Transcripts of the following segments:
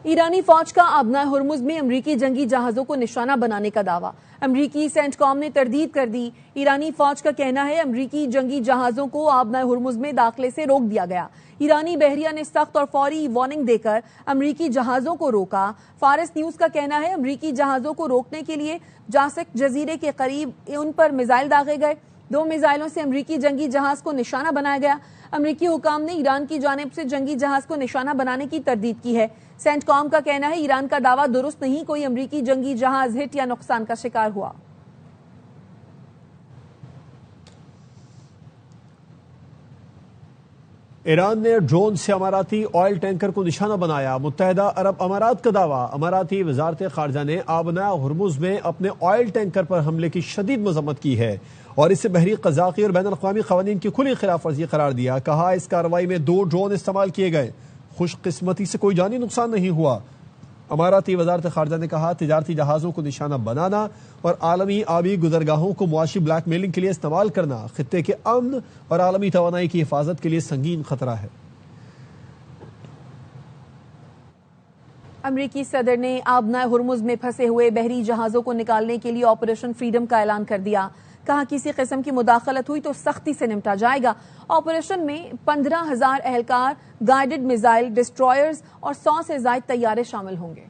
ایرانی فوج کا آبنائے ہرمز میں امریکی جنگی جہازوں کو نشانہ بنانے کا دعویٰ۔ امریکی سینٹ کام نے تردید کر دی۔ ایرانی فوج کا کہنا ہے امریکی جنگی جہازوں کو آبنائے ہرمز میں داخلے سے روک دیا گیا۔ ایرانی بحریہ نے سخت اور فوری وارننگ دے کر امریکی جہازوں کو روکا۔ فارس نیوز کا کہنا ہے امریکی جہازوں کو روکنے کے لیے جاسک جزیرے کے قریب ان پر میزائل داغے گئے۔ 2 میزائلوں سے امریکی جنگی جہاز کو نشانہ بنایا گیا۔ امریکی حکام نے ایران کی جانب سے جنگی جہاز کو نشانہ بنانے کی تردید کی ہے۔ سینٹ کام کا کہنا ہے ایران کا دعویٰ درست نہیں، کوئی امریکی جنگی جہاز ہٹ یا نقصان کا شکار ہوا۔ ایران نے ڈرون سے اماراتی آئل ٹینکر کو نشانہ بنایا۔ متحدہ عرب امارات کا دعویٰ، اماراتی وزارت خارجہ نے آبنائے ہرمز میں اپنے آئل ٹینکر پر حملے کی شدید مذمت کی ہے اور اسے بحری قزاقی اور بین الاقوامی قوانین کی کھلی خلاف ورزی قرار دیا۔ کہا اس کارروائی میں 2 ڈرون استعمال کیے گئے، خوش قسمتی سے کوئی جانی نقصان نہیں ہوا۔ اماراتی وزارت خارجہ نے کہا تجارتی جہازوں کو نشانہ بنانا اور عالمی آبی گزرگاہوں کو معاشی بلیک میلنگ کے لیے استعمال کرنا خطے کے امن اور عالمی توانائی کی حفاظت کے لیے سنگین خطرہ ہے۔ امریکی صدر نے آبنائے ہرمز میں پھنسے ہوئے بحری جہازوں کو نکالنے کے لیے آپریشن فریڈم کا اعلان کر دیا۔ کہا کسی قسم کی مداخلت ہوئی تو سختی سے نمٹا جائے گا۔ آپریشن میں 15,000 اہلکار، گائیڈڈ میزائل ڈسٹرائرز اور 100 سے زائد طیارے شامل ہوں گے۔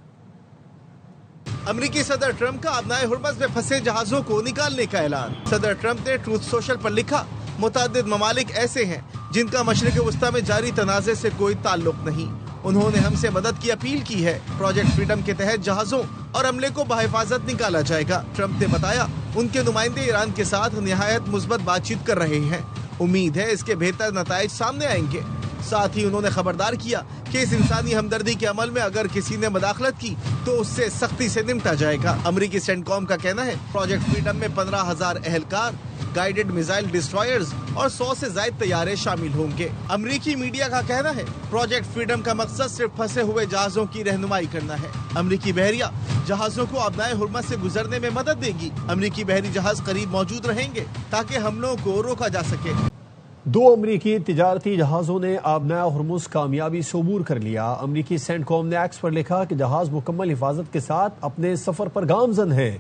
امریکی صدر ٹرمپ کا آبنائے ہرمز میں پھنسے جہازوں کو نکالنے کا اعلان۔ صدر ٹرمپ نے ٹروتھ سوشل پر لکھا متعدد ممالک ایسے ہیں جن کا مشرق وسطیٰ میں جاری تنازع سے کوئی تعلق نہیں۔ انہوں نے ہم سے مدد کی اپیل کی ہے۔ پروجیکٹ فریڈم کے تحت جہازوں اور عملے کو بحفاظت نکالا جائے گا۔ ٹرمپ نے بتایا ان کے نمائندے ایران کے ساتھ نہایت مثبت بات چیت کر رہے ہیں۔ امید ہے اس کے بہتر نتائج سامنے آئیں گے۔ ساتھ ہی انہوں نے خبردار کیا کہ اس انسانی ہمدردی کے عمل میں اگر کسی نے مداخلت کی تو اس سے سختی سے نمٹا جائے گا۔ امریکی سینٹ کام کا کہنا ہے پروجیکٹ فریڈم میں 15,000 اہلکار، گائیڈڈ میزائل ڈسٹرائرز اور 100 سے زائد طیارے شامل ہوں گے۔ امریکی میڈیا کا کہنا ہے پروجیکٹ فریڈم کا مقصد صرف پھنسے ہوئے جہازوں کی رہنمائی کرنا ہے۔ امریکی بحریہ جہازوں کو آبنائے ہرمز سے گزرنے میں مدد دے گی۔ امریکی بحری جہاز قریب موجود رہیں گے تاکہ حملوں کو روکا جا سکے۔ 2 امریکی تجارتی جہازوں نے آبنائے ہرمز کامیابی سے عبور کر لیا۔ امریکی سینٹ کام نے ایکس پر لکھا کہ جہاز مکمل حفاظت کے ساتھ اپنے سفر پر گامزن ہے۔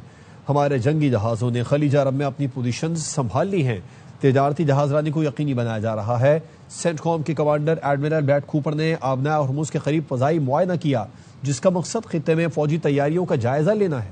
ہمارے جنگی جہازوں نے خلیج عرب میں اپنی پوزیشنز سنبھال لی ہیں۔ تجارتی جہاز رانی کو یقینی بنایا جا رہا ہے۔ سینٹ کام کے کمانڈر ایڈمرل بیٹ کوپر نے آبنائے ہرمز کے قریب فضائی معائنہ کیا جس کا مقصد خطے میں فوجی تیاریوں کا جائزہ لینا ہے۔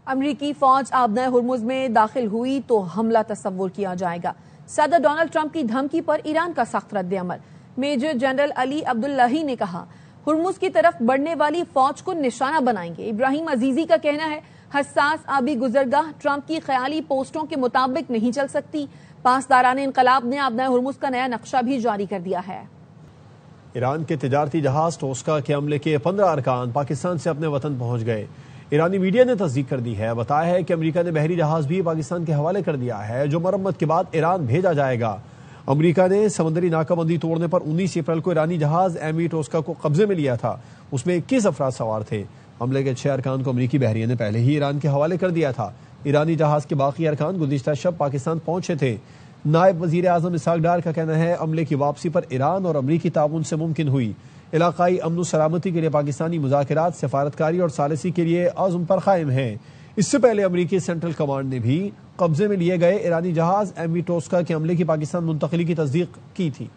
امریکی فوج آبنائے ہرمز میں داخل ہوئی تو حملہ تصور کیا جائے گا۔ صدر ڈونلڈ ٹرمپ کی دھمکی پر ایران کا سخت رد عمل۔ میجر جنرل علی عبداللہی نے کہا ہرمز کی طرف بڑھنے والی فوج کو نشانہ بنائیں گے۔ ابراہیم عزیزی کا کہنا ہے حساس آبی گزرگاہ ٹرمپ کی خیالی پوسٹوں کے مطابق نہیں چل سکتی۔ پاسداران انقلاب نے آبنائے ہرمز کا نیا نقشہ بھی جاری کر دیا ہے۔ ایران کے تجارتی جہاز ٹوسکا کے عملے کے 15 ارکان پاکستان سے اپنے وطن پہنچ گئے۔ ایرانی میڈیا نے تصدیق کر دی ہے، بتایا ہے کہ امریکہ نے بحری جہاز بھی پاکستان کے حوالے کر دیا ہے جو مرمت کے بعد ایران بھیجا جائے گا۔ امریکہ نے سمندری ناکہ بندی توڑنے پر 19 اپریل کو ایرانی جہاز ایم وی ٹوسکا کو قبضے میں لیا تھا۔ اس میں 21 افراد سوار تھے۔ عملے کے 6 ارکان کو امریکی بحریہ نے پہلے ہی ایران کے حوالے کر دیا تھا۔ ایرانی جہاز کے باقی ارکان گزشتہ شب پاکستان پہنچے تھے۔ نائب وزیر اعظم اسحاق ڈار کا کہنا ہے عملے کی واپسی پر ایران اور امریکی تعاون سے ممکن ہوئی۔ علاقائی امن و سلامتی کے لیے پاکستانی مذاکرات سفارتکاری اور ثالثی کے لیے عزم پر قائم ہیں۔ اس سے پہلے امریکی سینٹرل کمانڈ نے بھی قبضے میں لیے گئے ایرانی جہاز ایم وی ٹوسکا کے عملے کی پاکستان منتقلی کی تصدیق کی تھی۔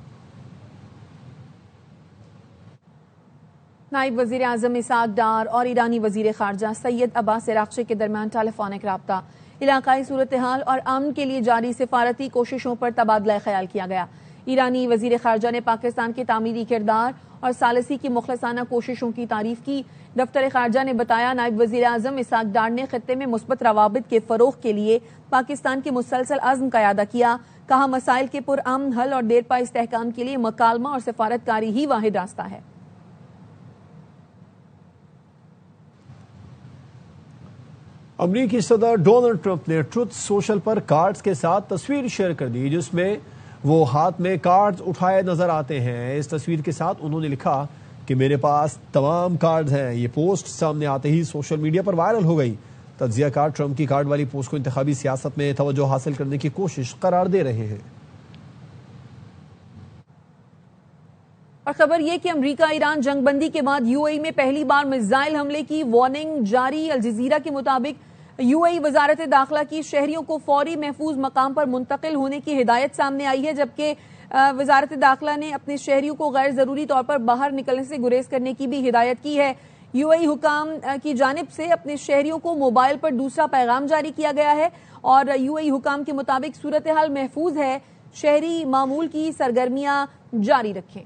نائب وزیر اعظم اسحاق ڈار اور ایرانی وزیر خارجہ سید عباس عراقچی کے درمیان ٹیلی فونک رابطہ، علاقائی صورتحال اور امن کے لیے جاری سفارتی کوششوں پر تبادلہ خیال کیا گیا۔ ایرانی وزیر خارجہ نے پاکستان کے تعمیری کردار اور ثالثی کی مخلصانہ کوششوں کی تعریف کی۔ دفتر خارجہ نے بتایا نائب وزیر اعظم اسحاق ڈار نے خطے میں مثبت روابط کے فروغ کے لیے پاکستان کے مسلسل عزم کا اعادہ کیا۔ کہا مسائل کے پرامن حل اور دیرپا استحکام کے لیے مکالمہ اور سفارتکاری ہی واحد راستہ ہے۔ امریکی صدر ڈونلڈ ٹرمپ نے ٹروتھ سوشل پر کارڈز کے ساتھ تصویر شیئر کر دی جس میں وہ ہاتھ میں کارڈز اٹھائے نظر آتے ہیں۔ اس تصویر کے ساتھ انہوں نے لکھا کہ میرے پاس تمام کارڈز ہیں۔ یہ پوسٹ سامنے آتے ہی سوشل میڈیا پر وائرل ہو گئی۔ تجزیہ کار ٹرمپ کی کارڈ والی پوسٹ کو انتخابی سیاست میں توجہ حاصل کرنے کی کوشش قرار دے رہے ہیں۔ اور خبر یہ کہ امریکہ ایران جنگ بندی کے بعد یو اے ای میں پہلی بار میزائل حملے کی وارننگ جاری۔ الجزیرہ کے مطابق یو اے ای وزارت داخلہ کی شہریوں کو فوری محفوظ مقام پر منتقل ہونے کی ہدایت سامنے آئی ہے، جبکہ وزارت داخلہ نے اپنے شہریوں کو غیر ضروری طور پر باہر نکلنے سے گریز کرنے کی بھی ہدایت کی ہے۔ یو اے ای حکام کی جانب سے اپنے شہریوں کو موبائل پر دوسرا پیغام جاری کیا گیا ہے اور یو اے ای حکام کے مطابق صورتحال محفوظ ہے، شہری معمول کی سرگرمیاں جاری رکھیں۔